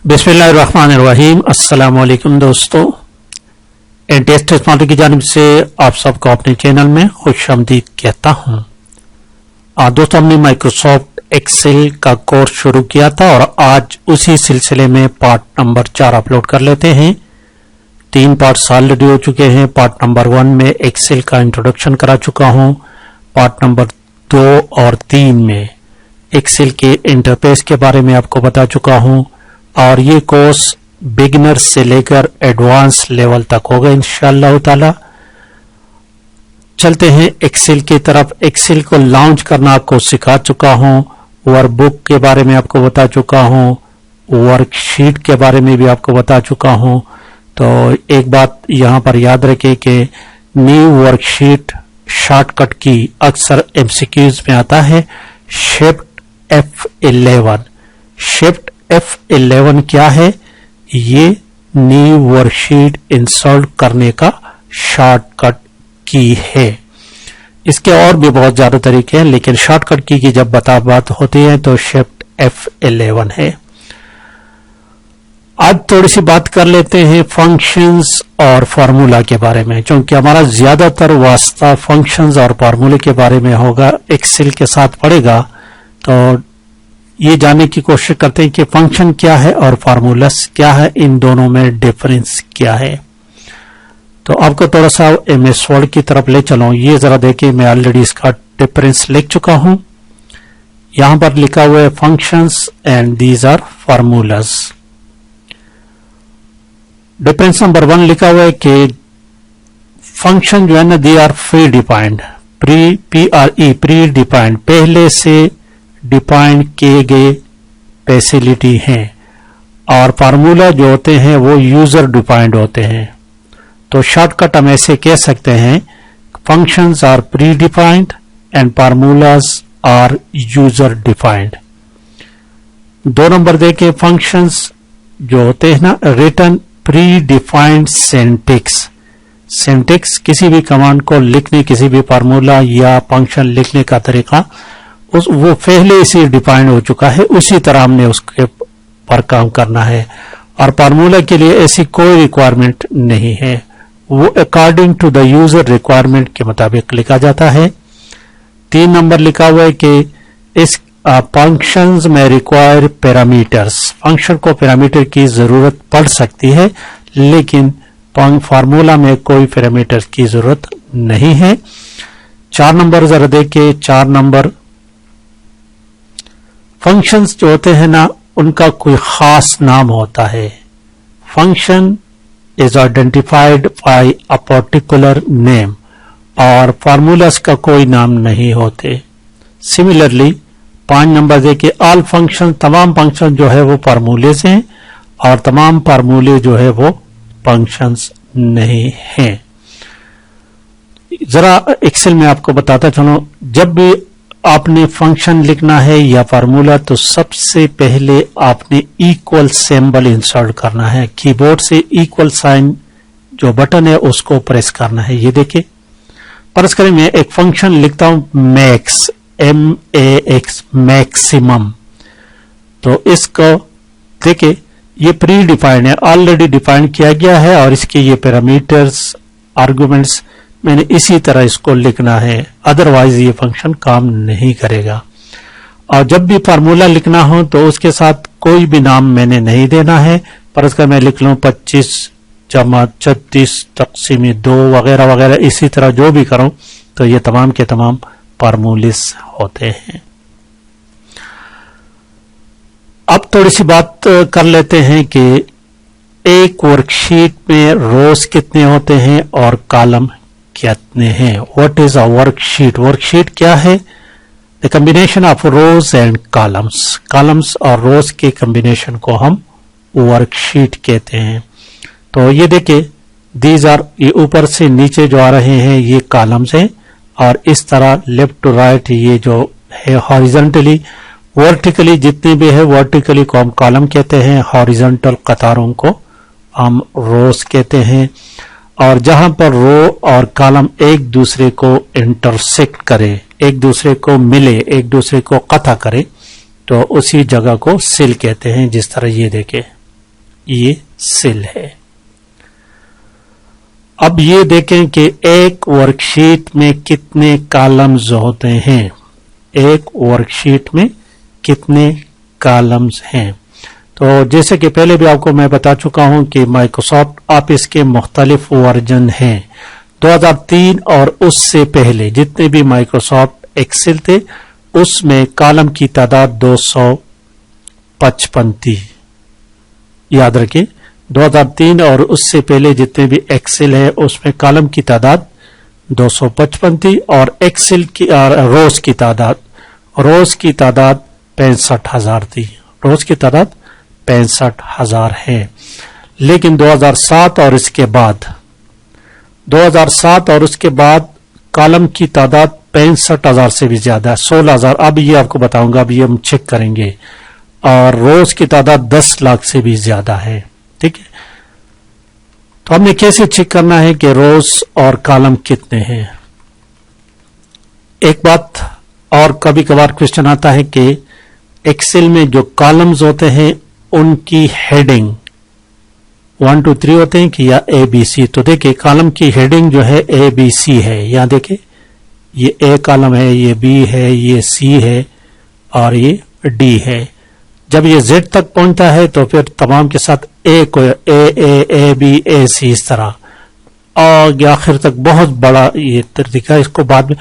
बिस्मिल्लाहिर्रहमानिर्रहीम। अस्सलाम वालेकुम दोस्तों, एनटीएस टेक्नोलॉजी की जानिब से आप सबको अपने चैनल में खुशामदीद कहता हूं। दोस्तों, हमने माइक्रोसॉफ्ट एक्सेल का कोर्स शुरू किया था और आज उसी सिलसिले में पार्ट नंबर 4 अपलोड कर लेते हैं। 3 पार्ट्स ऑलरेडी हो चुके हैं। पार्ट नंबर 1 में एक्सेल का इंट्रोडक्शन करा चुका हूं। पार्ट नंबर 2 और 3 में एक्सेल के इंटरफेस के बारे में आपको बता चुका हूं और ये कोर्स बिगिनर से लेकर एडवांस लेवल तक होगा इंशाअल्लाह ताला। चलते हैं एक्सेल की तरफ। एक्सेल को लॉन्च करना आपको सिखा चुका हूं, वर्कबुक के बारे में आपको बता चुका हूं, वर्कशीट के बारे में भी आपको बता चुका हूं। तो एक बात यहां पर याद रखें कि न्यू वर्कशीट शॉर्टकट की अक्सर एमसीक्यूज में आता है शिफ्ट F11। शिफ्ट F11 क्या है? ये न्यू वर्कशीट इंस्टॉल करने का शॉर्टकट की है। इसके और भी बहुत ज्यादा तरीके हैं, लेकिन शॉर्टकट की जब बात होती है तो शिफ्ट F11 है। आज थोड़ी सी बात कर लेते हैं फंक्शंस और फार्मूला के बारे में, क्योंकि हमारा ज्यादातर वास्ता फंक्शंस और फार्मूले के बारे में होगा, एक्सेल के साथ पड़ेगा। तो ये जानने की कोशिश करते हैं कि फंक्शन क्या है और फार्मूलास क्या है, इन दोनों में डिफरेंस क्या है। तो आपको थोड़ा सा एमएस वर्ड की तरफ ले चलो। ये जरा देखिए, मैं ऑलरेडी इसका डिफरेंस लिख चुका हूं। यहां पर लिखा हुआ है functions and these are formulas. Difference number 1 लिखा हुआ है कि फंक्शन जो है ना, they are predefined, predefined, पहले से डिफाइन किए गए फैसिलिटी हैं, और फार्मूला जो होते हैं वो यूजर डिफाइंड होते हैं। तो शॉर्टकट हम ऐसे कह सकते हैं, functions are predefined and formulas are user defined. 2 number देखें, फंक्शंस जो होते हैं ना, return predefined syntax. Syntax किसी भी कमांड को लिखने, किसी भी फार्मूला या फंक्शन लिखने का तरीका वो पहले से डिफाइंड हो चुका है, उसी तरह हमने उसके पर काम करना है। और फार्मूला के लिए ऐसी कोई रिक्वायरमेंट नहीं है, वो according to the user requirement के मुताबिक लिखा जाता है। 3 नंबर लिखा हुआ है कि इस फंक्शंस में रिक्वायर पैरामीटर्स, फंक्शन को पैरामीटर की जरूरत पड़ सकती है, लेकिन फार्मूला में कोई पैरामीटर की जरूरत नहीं है। 4 नंबर जरा देखिए। 4 नंबर, फंक्शंस जो होते हैं ना, उनका कोई खास नाम होता है। Function is identified by a particular name, और फार्मूलास का कोई नाम नहीं होते। सिमिलरली 5 नंबर देखिए, ऑल फंक्शन, तमाम फंक्शन जो है वो फार्मूले से हैं और तमाम फार्मूले जो है वो फंक्शंस नहीं हैं। जरा एक्सेल में आपको बताता चलो, जब भी आपने फंक्शन लिखना है या फार्मूला, तो सबसे पहले आपने इक्वल सिंबल इंसर्ट करना है। कीबोर्ड से इक्वल साइन जो बटन है उसको प्रेस करना है। ये देखिए, फर्ज करें मैं एक फंक्शन लिखता हूं मैक्स, MAX, मैक्सिमम। तो इसको देखिए, ये प्री डिफाइंड है, ऑलरेडी डिफाइन किया गया है, और इसके ये पैरामीटर्स, आर्गुमेंट्स मैंने इसी तरह इसको लिखना है, अदरवाइज ये फंक्शन काम नहीं करेगा। और जब भी फार्मूला लिखना हो तो उसके साथ कोई भी नाम मैंने नहीं देना है। फर्ज कर मैं लिख लूं 25 जमा 36 तक़सीम 2 वगैरह वगैरह, इसी तरह जो भी करूं, तो ये तमाम के तमाम फार्मूलिस होते हैं। अब थोड़ी सी बात कर लेते हैं कि एक वर्कशीट में रोज कितने होते हैं और कॉलम कितने हैं। What is a worksheet? Worksheet क्या है? The combination of rose and columns. Columns और रोज के कॉम्बिनेशन को हम वर्कशीट कहते हैं। तो ये देखिए, दीज आर, ये ऊपर से नीचे जो आ रहे हैं ये कॉलम्स हैं, और इस तरह लेफ्ट टू राइट ये जो है हॉरिजॉन्टली, वर्टिकली जितने भी है, वर्टिकली को हम कॉलम कहते हैं, हॉरिजॉन्टल कतारों को हम रोज कहते हैं। और जहां पर रो और कॉलम एक दूसरे को इंटरसेक्ट करे, एक दूसरे को मिले, एक दूसरे को कता करे, तो उसी जगह को सेल कहते हैं। जिस तरह ये देखे, ये सेल है। अब ये देखें कि एक वर्कशीट में कितने कॉलम्स होते हैं। एक वर्कशीट में कितने कॉलम्स हैं। तो जैसे कि पहले भी आपको मैं बता चुका हूं कि माइक्रोसॉफ्ट ऑफिस के मुख्तलिफ वर्जन हैं। 2003 और उससे पहले जितने भी माइक्रोसॉफ्ट एक्सेल थे उसमें कॉलम की तादाद 255 थी। याद रखिए 2003 और उससे पहले जितने भी एक्सेल है उसमें कॉलम की तादाद 255 थी और एक्सेल की रोज की तादाद 65,000 थी। रोज की तादाद 65,000 है। लेकिन 2007 और इसके बाद कॉलम की तादाद 65,000 से भी ज्यादा है, 16,000। अब ये आपको बताऊंगा, अब ये हम चेक करेंगे। और रोज की तादाद 10 लाख से भी ज्यादा है। ठीक है, तो हमने कैसे चेक करना है कि रोज और कॉलम कितने हैं। एक बात और कभी कभार क्वेश्चन आता है कि एक्सेल में जो कॉलम्स होते हैं उनकी हेडिंग 1 2 3 होते हैं कि या ABC। तो देखिए कॉलम की हेडिंग जो है ABC है। यहां देखिए ये A कॉलम है, ये B है, ये C है और ये D है। जब ये Z तक पहुंचता है तो फिर तमाम के साथ A को A B A C इस तरह और आखिर तक बहुत बड़ा ये दिखा। इसको बाद में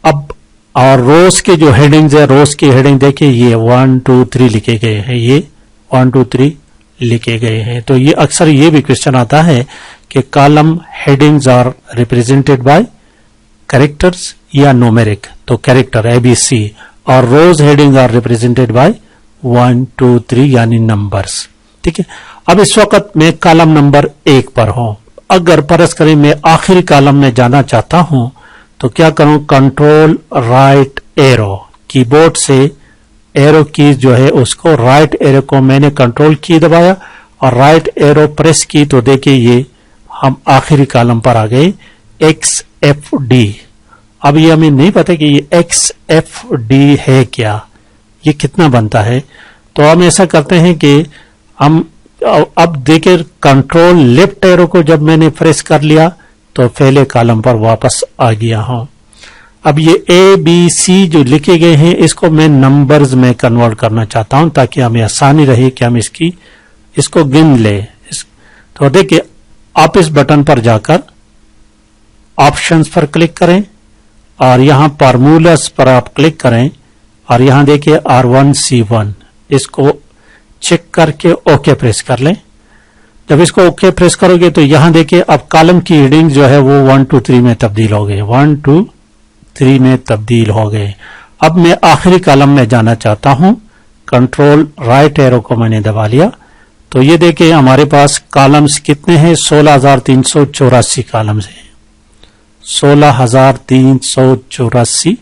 अब और रोज के जो हेडिंग्स है, रोज की हेडिंग देखिए ये 1 2 3 लिखे गए हैं, ये 1 2 3 लिखे गए हैं। तो ये अक्सर ये भी क्वेश्चन आता है कि column headings are represented by characters या न्यूमेरिक। तो कैरेक्टर ABC और rows heading are represented by 1 2 3 यानी नंबर्स। ठीक है, अब इस वक्त मैं कॉलम नंबर 1 पर हूं। अगर फर्ज करें मैं आखिरी कॉलम में जाना चाहता हूं तो क्या करूं, कंट्रोल राइट एरो, कीबोर्ड से एरो की जो है उसको राइट एरो को मैंने कंट्रोल की दबाया और राइट एरो प्रेस की तो देखिए ये हम आखिरी कॉलम पर आ गए XFD। अब ये हमें नहीं पता कि ये XFD है क्या, ये कितना बनता है। तो हम ऐसा करते हैं कि हम अब देखिए कंट्रोल लेफ्ट एरो को जब मैंने प्रेस कर लिया तो पहले कॉलम पर वापस आ गया हूं। अब ये ABC जो लिखे गए हैं इसको मैं नंबर्स में कन्वर्ट करना चाहता हूं ताकि हमें आसानी रहे कि हम इसको गिन ले। तो देखिए आप इस बटन पर जाकर ऑप्शंस पर क्लिक करें और यहां फार्मूलास पर आप क्लिक करें और यहां देखिए R1C1 इसको चेक करके ओके प्रेस कर लें। जब इसको ओके प्रेस करोगे तो यहां देखिए अब कॉलम की हेडिंग जो है वो 1 2 3 में तब्दील हो गए, 1 2 3 में तब्दील हो गए। अब मैं आखिरी कॉलम में जाना चाहता हूं, कंट्रोल राइट एरो को मैंने दबा लिया तो ये देखिए हमारे पास कॉलम्स कितने हैं, 16,384 कॉलम्स हैं। 16,384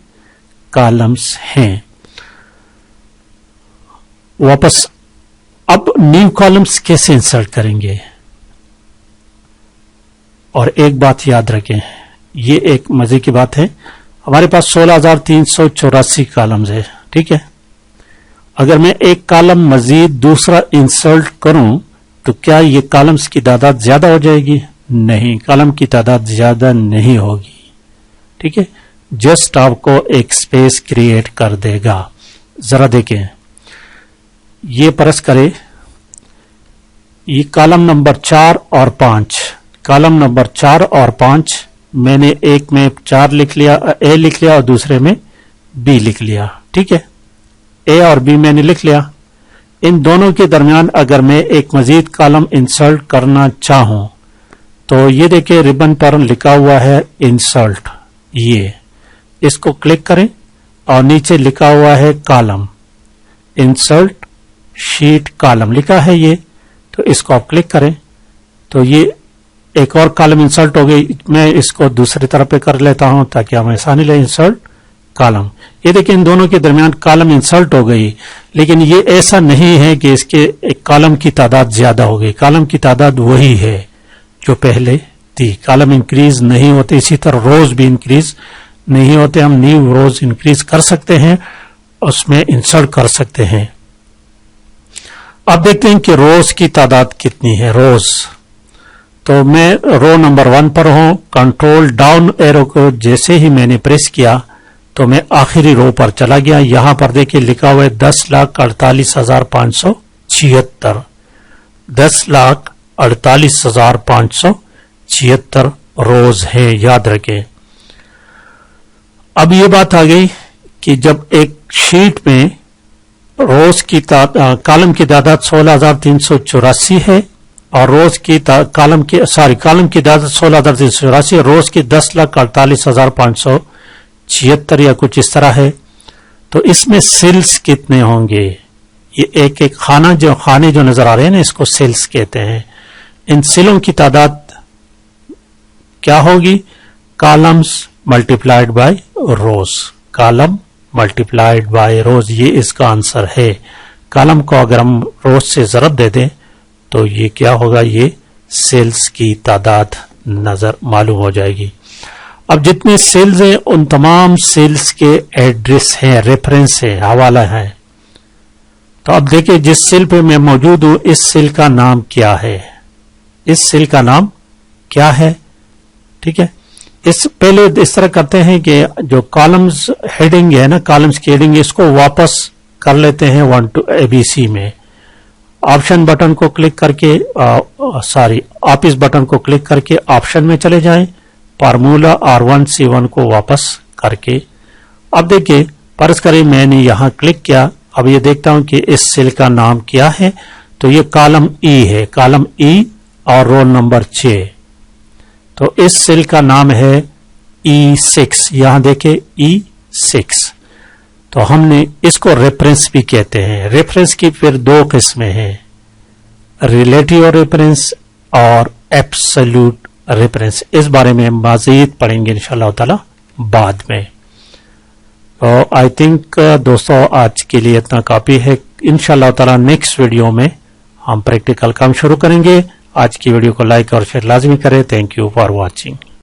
कॉलम्स हैं। वापस अब न्यू कॉलम्स कैसे इंसर्ट करेंगे। और एक बात याद रखें, ये एक मजे की बात है, हमारे पास 16,384 कॉलम्स है। ठीक है, अगर मैं एक कॉलम मजीद दूसरा इंसर्ट करूं तो क्या ये कॉलम्स की तादाद ज्यादा हो जाएगी? नहीं, कॉलम की तादाद ज्यादा नहीं होगी। ठीक है, जस्ट आपको एक स्पेस क्रिएट कर देगा। जरा देखें, ये परस करे, ये कॉलम नंबर 4 और 5, कॉलम नंबर 4 और 5 मैंने एक में 4 लिख लिया, A लिख लिया और दूसरे में B लिख लिया। ठीक है, A और B मैंने लिख लिया। इन दोनों के दरमियान अगर मैं एक मजीद कॉलम इंसर्ट करना चाहूं तो ये देखिए रिबन पर लिखा हुआ है इंसर्ट, ये इसको क्लिक करें और नीचे लिखा हुआ है कॉलम, इंसर्ट शीट कॉलम लिखा है ये, तो इसको आप क्लिक करें तो ये एक और कॉलम इंसर्ट हो गई। मैं इसको दूसरी तरफ पे कर लेता हूं ताकि हमें आसानी लगे। इंसर्ट कॉलम, ये देखिए इन दोनों के दरमियान कॉलम इंसर्ट हो गई, लेकिन ये ऐसा नहीं है कि इसके एक कॉलम की तादाद ज्यादा हो गई। कॉलम की तादाद वही है जो पहले थी, कॉलम इंक्रीज नहीं होते। इसी तरह रोज भी इंक्रीज नहीं होते, हम न्यू रोज इंक्रीज कर सकते हैं, उसमें इंसर्ट कर सकते हैं। अब देखते हैं कि रोज की तादाद कितनी है। रोज, तो मैं रो नंबर 1 पर हूं। कंट्रोल डाउन एरो को जैसे ही मैंने प्रेस किया तो मैं आखिरी रो पर चला गया। यहां पर देखिए लिखा हुआ है 10,48,576। 10,48,576 रोज है, याद रखें। अब ये बात आ गई कि जब एक शीट में रोज की कॉलम की तादाद 16,384 है और रोज की कॉलम की तादाद 16,384, रोज की 10,48,576 या कुछ इस तरह है, तो इसमें सेल्स कितने होंगे? ये एक एक खाने जो नजर आ रहे हैं ना, इसको सेल्स कहते हैं। इन सेलों की तादाद क्या होगी? Columns multiplied by rows. Column multiplied by rows, ये इसका आंसर है। कॉलम को अगर हम रोज से ज़रब दे दें तो ये क्या होगा? ये सेल्स की तादाद नजर मालूम हो जाएगी। अब जितने सेल्स हैं उन तमाम सेल्स के एड्रेस हैं, रेफरेंस है, हवाला है। तो अब देखिए जिस सेल पे मैं मौजूद हूं, इस सेल का नाम क्या है? इस सेल का नाम क्या है? ठीक है, इस पहले इस तरह करते हैं कि जो कॉलम्स हेडिंग है ना, कॉलम्स की हेडिंग, इसको वापस कर लेते हैं 1 to ABC में। ऑप्शन बटन को क्लिक करके आप इस बटन को क्लिक करके ऑप्शन में चले जाएं, फार्मूला R1C1 को वापस करके। अब देखिए फर्ज करें मैंने यहां क्लिक किया, अब ये देखता हूं कि इस सेल का नाम क्या है। तो ये कॉलम E है, कॉलम E और रोल नंबर 6। तो इस सेल का नाम है E6, यहां देखे E6। तो हमने इसको रेफरेंस भी कहते हैं। रेफरेंस की फिर 2 किस्में हैं, रिलेटिव रेफरेंस और एब्सोल्यूट रेफरेंस। इस बारे में हम मज़ीद पढ़ेंगे इंशाअल्लाह ताला बाद में। तो आई थिंक दोस्तों आज के लिए इतना काफी है। इंशाअल्लाह ताला नेक्स्ट वीडियो में हम प्रैक्टिकल काम शुरू करेंगे। आज की वीडियो को लाइक और शेयर लाजमी करें। Thank you for watching.